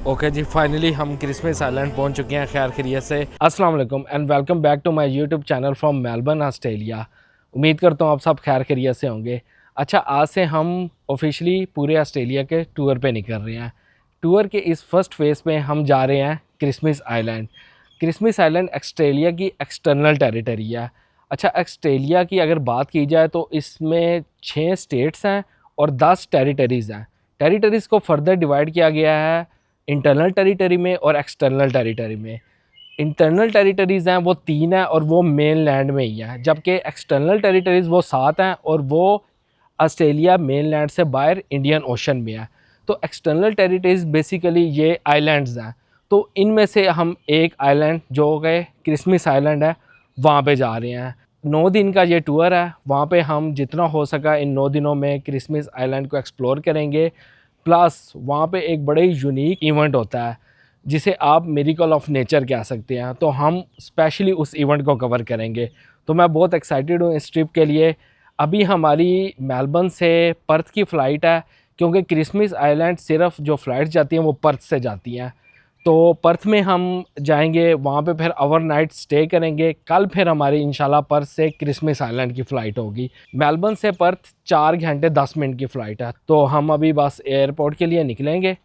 Okay जी, finally हम Christmas island पहुंच चुके हैं खैर खैरियत से। अस्सलाम वालेकुम and welcome back to my YouTube channel from Melbourne Australia. उम्मीद करता हूं आप सब खैर खैरियत से होंगे। अच्छा, आज से हम ऑफिशियली पूरे ऑस्ट्रेलिया के टूर पे निकल रहे हैं। टूर के इस फर्स्ट फेज़ में हम जा रहे हैं Christmas island. Christmas island Australia की एक्सटर्नल टेरिटरी है। अच्छा, ऑस्ट्रेलिया की अगर बात की जाए तो इसमें 6 स्टेट्स हैं और 10 टेरिटरीज़ हैं। टेरिटरीज़ को फर्दर डिवाइड किया गया है इंटरनल टेरिटरी में और एक्सटर्नल टेरिटरी में। इंटरनल टेरिटरीज़ हैं वो 3 हैं और वो मेन लैंड में ही हैं, जबकि एक्सटर्नल टेरिटरीज़ वो 7 हैं और वो ऑस्ट्रेलिया मेन लैंड से बाहर इंडियन ओशन में है। तो एक्सटर्नल टेरिटरीज़ बेसिकली ये आइलैंड्स हैं। तो इनमें से हम एक आइलैंड जो कि क्रिसमस आइलैंड है वहाँ पे जा रहे हैं। 9 दिन का ये टूर है। वहाँ पे हम जितना हो सका इन 9 दिनों में क्रिसमस आइलैंड को एक्सप्लोर करेंगे। प्लस वहाँ पे एक बड़े यूनिक इवेंट होता है जिसे आप मिरेकल ऑफ नेचर कह सकते हैं। तो हम स्पेशली उस इवेंट को कवर करेंगे। तो मैं बहुत एक्साइटेड हूँ इस ट्रिप के लिए। अभी हमारी मेलबर्न से पर्थ की फ़्लाइट है, क्योंकि क्रिसमस आइलैंड सिर्फ जो फ़्लाइट जाती हैं वो पर्थ से जाती हैं। तो पर्थ में हम जाएंगे, वहाँ पे फिर ओवरनाइट स्टे करेंगे। कल फिर हमारी इंशाल्लाह पर्थ से क्रिसमस आइलैंड की फ़्लाइट होगी। मेलबर्न से पर्थ 4 घंटे 10 मिनट की फ़्लाइट है। तो हम अभी बस एयरपोर्ट के लिए निकलेंगे।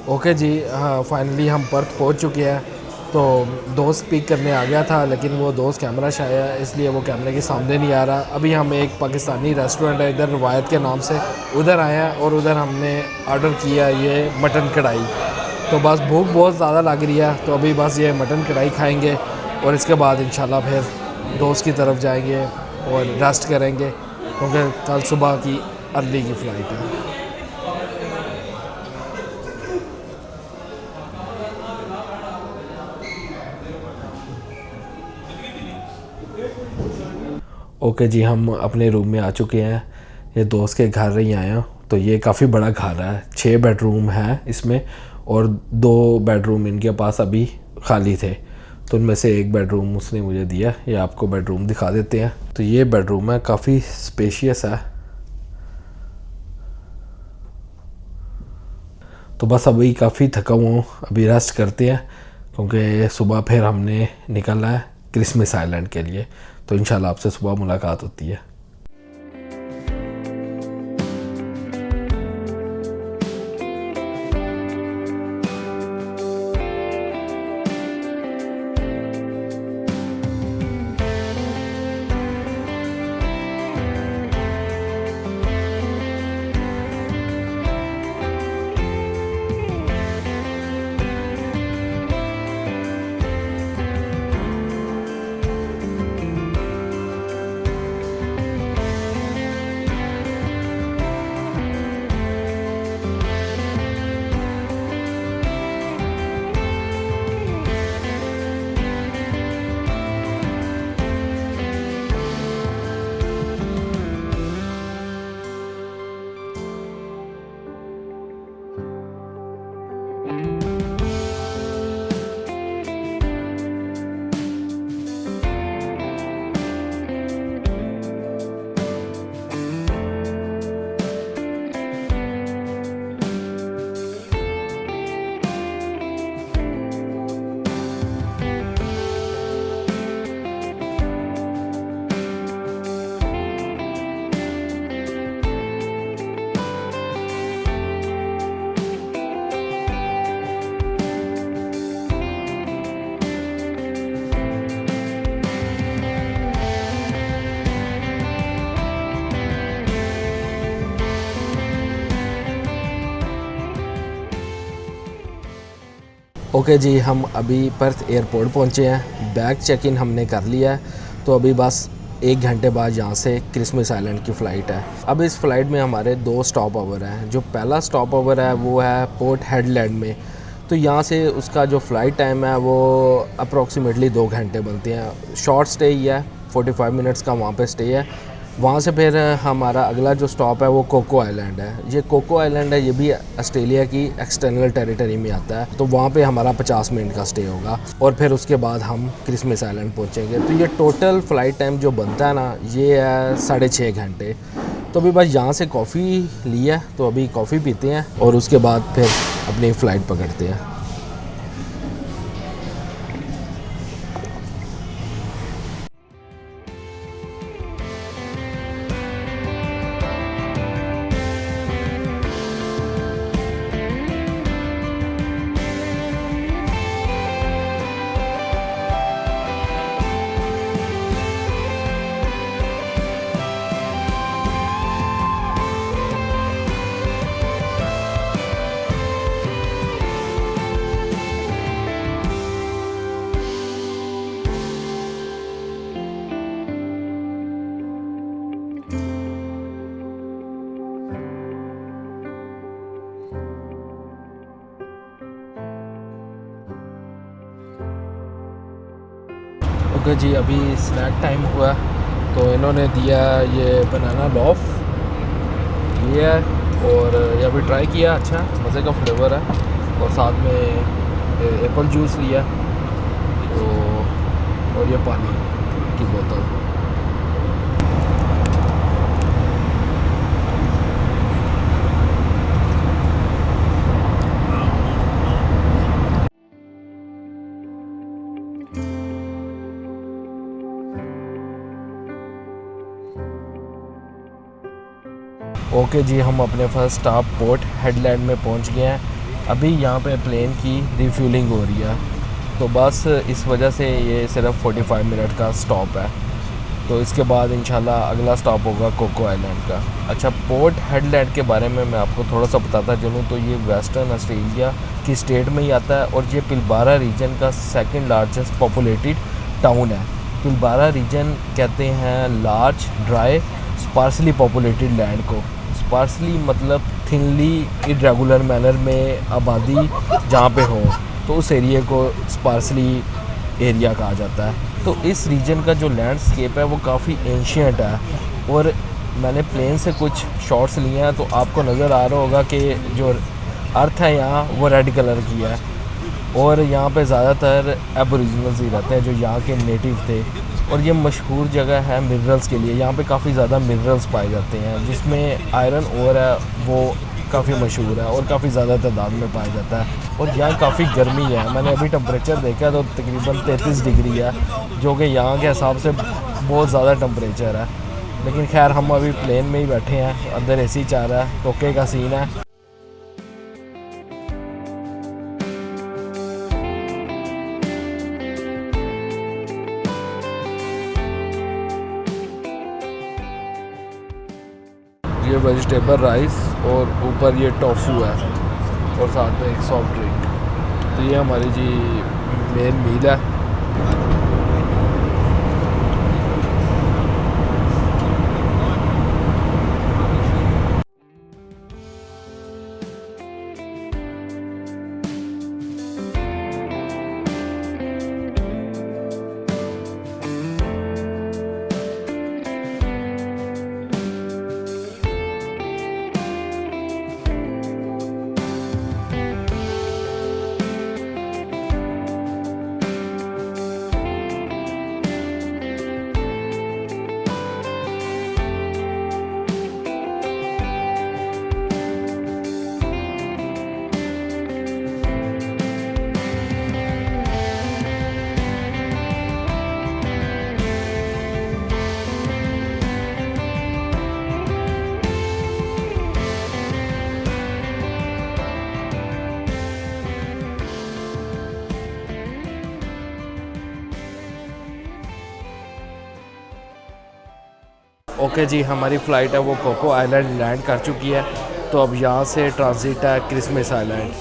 ओके जी, हाँ फाइनली हम पर्थ पहुंच चुके हैं। तो दोस्त पिक करने आ गया था, लेकिन वो दोस्त कैमरा शाय है, इसलिए वो कैमरे के सामने नहीं आ रहा। अभी हम एक पाकिस्तानी रेस्टोरेंट है इधर रवायत के नाम से, उधर आए हैं और उधर हमने ऑर्डर किया ये मटन कढ़ाई। तो बस भूख बहुत ज़्यादा लग रही है, तो अभी बस ये मटन कढ़ाई खाएंगे और इसके बाद इंशाल्लाह फिर दोस्त की तरफ जाएंगे और रेस्ट करेंगे, क्योंकि कल सुबह की अर्ली की फ़्लाइट है। ओके जी, हम अपने रूम में आ चुके हैं। ये दोस्त के घर ही आए हैं। तो ये काफ़ी बड़ा घर है, 6 बेडरूम है इसमें और 2 बेडरूम इनके पास अभी खाली थे। तो उनमें से एक बेडरूम उसने मुझे दिया। ये आपको बेडरूम दिखा देते हैं। तो ये बेडरूम है, काफ़ी स्पेशियस है। तो बस अभी काफ़ी थका हुआ हूँ, अभी रेस्ट करते हैं, क्योंकि सुबह फिर हमने निकलना है क्रिसमस आइलैंड के लिए। तो इंशाल्लाह आपसे सुबह मुलाकात होती है। ओके जी, हम अभी पर्थ एयरपोर्ट पहुँचे हैं। बैग चेक इन हमने कर लिया है, तो अभी बस 1 घंटे बाद यहाँ से क्रिसमस आइलैंड की फ़्लाइट है। अब इस फ़्लाइट में हमारे 2 स्टॉप ओवर हैं। जो पहला स्टॉप ओवर है वो है पोर्ट हेडलैंड में, तो यहाँ से उसका जो फ़्लाइट टाइम है वो अप्रॉक्सीमेटली 2 घंटे बनती हैं। शॉर्ट स्टे ही है, 45 मिनट्स का वहाँ पे स्टे है। वहाँ से फिर हमारा अगला जो स्टॉप है वो कोको आइलैंड है। ये कोको आइलैंड है, ये भी ऑस्ट्रेलिया की एक्सटर्नल टेरिटरी में आता है, तो वहाँ पे हमारा 50 मिनट का स्टे होगा और फिर उसके बाद हम क्रिसमस आइलैंड पहुँचेंगे। तो ये टोटल फ़्लाइट टाइम जो बनता है ना, ये है 6.5 घंटे। तो अभी बस यहाँ से कॉफ़ी ली है, तो अभी कॉफ़ी पीते हैं और उसके बाद फिर अपनी फ़्लाइट पकड़ते हैं। ओके जी, अभी स्नैक टाइम हुआ, तो इन्होंने दिया ये बनाना लोफ, ये है, और ये अभी ट्राई किया, अच्छा मज़े का फ्लेवर है। और साथ में एप्पल जूस लिया, तो और ये पानी की बोतल। ओके जी, हम अपने फर्स्ट स्टॉप पोर्ट हेडलैंड में पहुंच गए हैं। अभी यहाँ पे प्लेन की रिफ्यूलिंग हो रही है, तो बस इस वजह से ये सिर्फ 45 मिनट का स्टॉप है। तो इसके बाद इंशाल्लाह अगला स्टॉप होगा कोको आइलैंड का। अच्छा, पोर्ट हेडलैंड के बारे में मैं आपको थोड़ा सा बताता चलूँ, तो ये वेस्टर्न ऑस्ट्रेलिया की स्टेट में ही आता है और ये पिलबारा रीजन का सेकंड लार्जेस्ट पॉपुलेटेड टाउन है। पिलबारा रीजन कहते हैं large dry sparsely populated land को। स्पार्सली मतलब थिनली इरेगुलर मैनर में आबादी जहाँ पे हो, तो उस एरिया को स्पार्सली एरिया कहा जाता है। तो इस रीजन का जो लैंडस्केप है वो काफ़ी एंशियंट है, और मैंने प्लेन से कुछ शॉट्स लिए हैं, तो आपको नज़र आ रहा होगा कि जो अर्थ है यहाँ वो रेड कलर की है, और यहाँ पे ज़्यादातर एबोरिजिनल्स ही रहते हैं जो यहाँ के नेटिव थे। और ये मशहूर जगह है मिनरल्स के लिए, यहाँ पे काफ़ी ज़्यादा मिनरल्स पाए जाते हैं, जिसमें आयरन ओर है वो काफ़ी मशहूर है और काफ़ी ज़्यादा तादाद में पाया जाता है। और यहाँ काफ़ी गर्मी है, मैंने अभी टेम्परेचर देखा तो तकरीबन 33 डिग्री है, जो कि यहाँ के हिसाब से बहुत ज़्यादा टेम्परेचर है। लेकिन खैर, हम अभी प्लेन में ही बैठे हैं, अंदर एसी चल रहा है, टोके का सीन है। ये वेजिटेबल राइस और ऊपर ये टोफू है और साथ में एक सॉफ्ट ड्रिंक। तो ये हमारी जी मेन मील है। ओके जी, हमारी फ़्लाइट है वो कोको आइलैंड लैंड कर चुकी है, तो अब यहाँ से ट्रांजिट है क्रिसमस आइलैंड।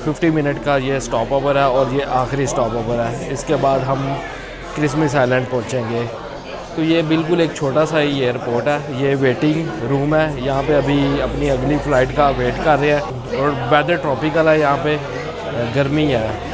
50 मिनट का ये स्टॉप ओवर है और ये आखिरी स्टॉप ओवर है। इसके बाद हम क्रिसमस आइलैंड पहुँचेंगे। तो ये बिल्कुल एक छोटा सा ही एयरपोर्ट है, ये वेटिंग रूम है। यहाँ पे अभी अपनी अगली फ़्लाइट का वेट कर रहे हैं और वेदर ट्रॉपिकल है, यहाँ पे गर्मी है।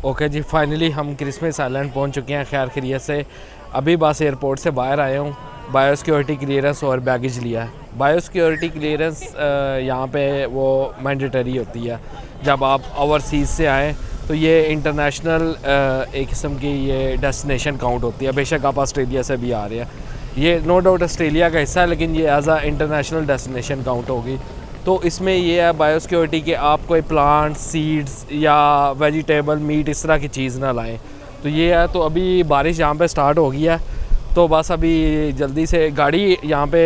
ओके जी, फाइनली हम क्रिसमस आइलैंड पहुंच चुके हैं खैर खैरियत से। अभी बस एयरपोर्ट से बाहर आए हूँ, बायो सिक्योरिटी क्लियरेंस और बैगेज लिया है। बायो सिक्योरिटी क्लियरेंस यहाँ पे वो मैंडेटरी होती है जब आप ओवरसीज़ से आएँ, तो ये इंटरनेशनल एक किस्म की ये डेस्टिनेशन काउंट होती है। बेशक आप ऑस्ट्रेलिया से भी आ रहे हैं, ये नो डाउट ऑस्ट्रेलिया का हिस्सा है, लेकिन ये एज आ इंटरनेशनल डेस्टिनेशन काउंट होगी। तो इसमें ये है बायो सिक्योरिटी कि आप कोई प्लांट, सीड्स या वेजिटेबल, मीट इस तरह की चीज़ ना लाएं। तो ये है। तो अभी बारिश यहाँ पे स्टार्ट हो गई है, तो बस अभी जल्दी से गाड़ी यहाँ पे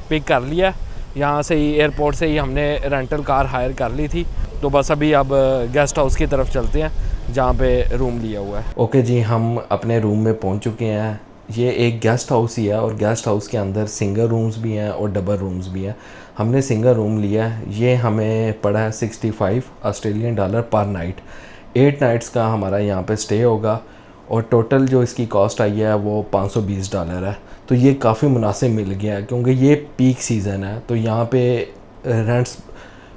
पिक कर लिया। यहाँ से ही एयरपोर्ट से ही हमने रेंटल कार हायर कर ली थी। तो बस अभी अब गेस्ट हाउस की तरफ चलते हैं जहाँ पे रूम लिया हुआ है। ओके जी, हम अपने रूम में पहुँच चुके हैं। ये एक गेस्ट हाउस ही है और गेस्ट हाउस के अंदर सिंगल रूम्स भी हैं और डबल रूम्स भी हैं। हमने सिंगल रूम लिया है, ये हमें पड़ा है 65 ऑस्ट्रेलियन डॉलर पर नाइट। 8 नाइट्स का हमारा यहाँ पे स्टे होगा और टोटल जो इसकी कॉस्ट आई है वो $520 है। तो ये काफ़ी मुनासिब मिल गया है क्योंकि ये पीक सीज़न है, तो यहाँ पे रेंट्स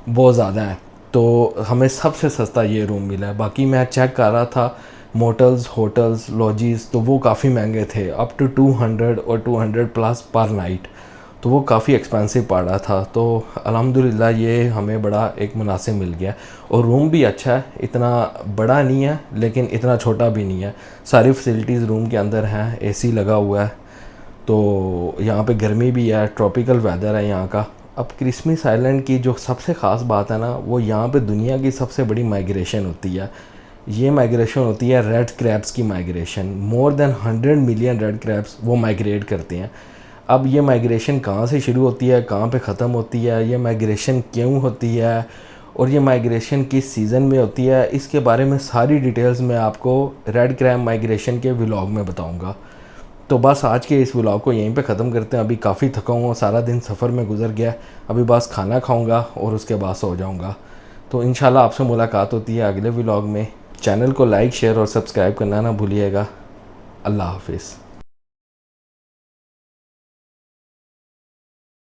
बहुत ज़्यादा हैं, तो हमें सबसे सस्ता ये रूम मिला है। बाकी मैं चेक कर रहा था मोटल्स, होटल्स, लॉजीज़, तो वो काफ़ी महंगे थे, अप टू 200 और 200 प्लस पर नाइट, तो वो काफ़ी एक्सपेंसिव पड़ रहा था। तो अल्हम्दुलिल्लाह ये हमें बड़ा एक मुनासिब मिल गया और रूम भी अच्छा है, इतना बड़ा नहीं है लेकिन इतना छोटा भी नहीं है। सारी फैसिलिटीज़ रूम के अंदर हैं, एसी लगा हुआ है, तो यहाँ पे गर्मी भी है, ट्रॉपिकल वेदर है यहाँ का। अब क्रिसमस आइलैंड की जो सबसे ख़ास बात है ना, वो यहाँ पे दुनिया की सबसे बड़ी माइग्रेशन होती है। ये माइग्रेशन होती है रेड क्रैब्स की migration. More than 100 million red crabs वो माइग्रेट करते हैं। अब ये माइग्रेशन कहाँ से शुरू होती है, कहाँ पे ख़त्म होती है, ये माइग्रेशन क्यों होती है और ये माइग्रेशन किस सीज़न में होती है, इसके बारे में सारी डिटेल्स मैं आपको रेड क्रैब माइग्रेशन के व्लॉग में बताऊंगा। तो बस आज के इस व्लॉग को यहीं पे ख़त्म करते हैं। अभी काफ़ी थका हूँ, सारा दिन सफ़र में गुजर गया। अभी बस खाना खाऊँगा और उसके बाद सो जाऊँगा। तो इंशाल्लाह आपसे मुलाकात होती है अगले व्लॉग में। चैनल को लाइक, शेयर और सब्सक्राइब करना ना भूलिएगा। अल्लाह हाफिज़।